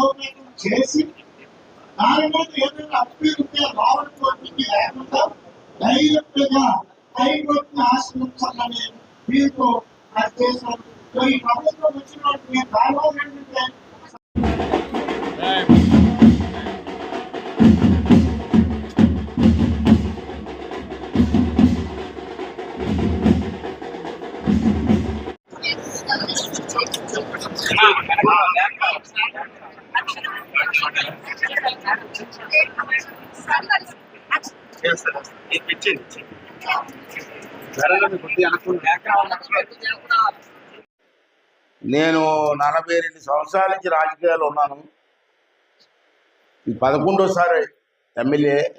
బలోపేతం చేసి దాని మీద ఏదైనా అభివృద్ధి రావడానికి లేకుండా డైరెక్ట్ గా హైకోర్టుని ఆశ్రయించాలని వీరితో చేశారు. ఈ ప్రభుత్వం వచ్చినటువంటి దానివల్ల ఏంటంటే నేను 42 సంవత్సరాల నుంచి రాజకీయాలు ఉన్నాను. ఈ 11వ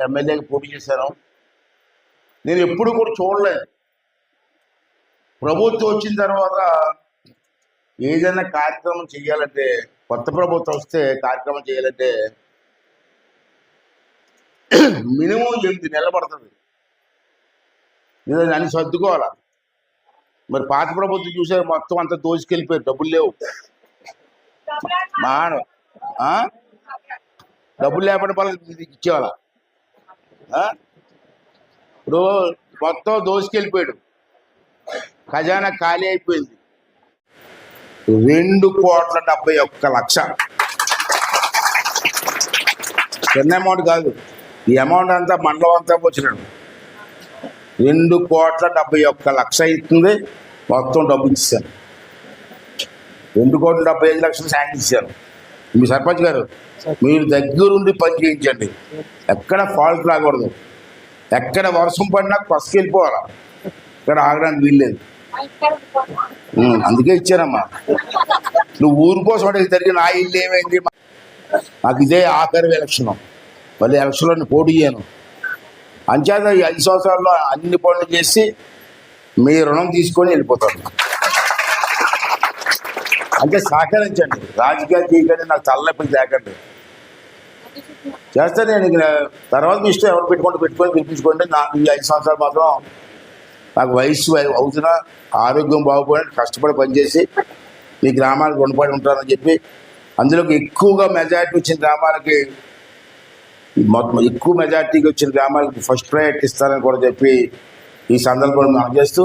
ఎమ్మెల్యేకి పోటీ చేశాను. నేను ఎప్పుడు కూడా చూడలేదు. ప్రభుత్వం వచ్చిన తర్వాత ఏదైనా కార్యక్రమం చేయాలంటే, కొత్త ప్రభుత్వం వస్తే కార్యక్రమం చేయాలంటే మినిమం 8 నెలలు పడుతుంది. నేను అన్ని సర్దుకోవాలా. మరి పాత ప్రభుత్వం చూసారు, మొత్తం అంతా దోచుకెళ్ళిపోయారు, డబ్బులు లేవు. డబ్బులు లేకపోతే వాళ్ళకి ఇచ్చేవాళ్ళ. ఇప్పుడు మొత్తం దోచుకెళ్ళిపోయాడు, ఖజానా ఖాళీ అయిపోయింది. 2,71,00,000 చిన్న అమౌంట్ కాదు. ఈ అమౌంట్ అంతా మండలం అంతా వచ్చినాడు. 2,71,00,000 ఇస్తుంది. మొత్తం డబ్బు ఇచ్చాను. 2,75,00,000 శాంక్షన్ ఇచ్చాను. మీ సర్పంచ్ గారు, మీరు దగ్గరుండి పని చేయించండి. ఎక్కడ ఫాల్ట్ రాకూడదు. ఎక్కడ వర్షం పడినా పసుకెళ్ళిపోవాలా. ఇక్కడ ఆగడానికి వీల్లేదు. అందుకే ఇచ్చానమ్మా. నువ్వు ఊరు కోసం అంటే జరిగిన నా ఇల్లు ఏమైంది? నాకు ఇదే ఆఖరి ఎలక్షన్. మళ్ళీ ఎలక్షన్లో నేను పోటీ చేయను. అంచేత ఈ 5 సంవత్సరాల్లో అన్ని పనులు చేసి మీ రుణం తీసుకొని వెళ్ళిపోతాను. అంటే సహకరించండి. రాజకీయాలు చేయకండి, నాకు తలనొప్పి తేకండి. చేస్తే నేను తర్వాత మీ ఇష్టం, ఎవరు పెట్టుకొని పిలిపించుకోండి. నాకు ఈ 5 సంవత్సరాలు మాత్రం నాకు వయసు అవుతున్నా, ఆరోగ్యం బాగుపోయినా కష్టపడి పనిచేసి మీ గ్రామాలకు రుణపడి ఉంటారని చెప్పి, అందులోకి ఎక్కువగా మెజారిటీ వచ్చిన గ్రామాలకి, మొత్తం ఎక్కువ మెజార్టీకి వచ్చిన గ్రామాలకి ఫస్ట్ ప్రయారిటీ ఇస్తారని కూడా చెప్పి ఈ సందర్భంలో మనం చేస్తూ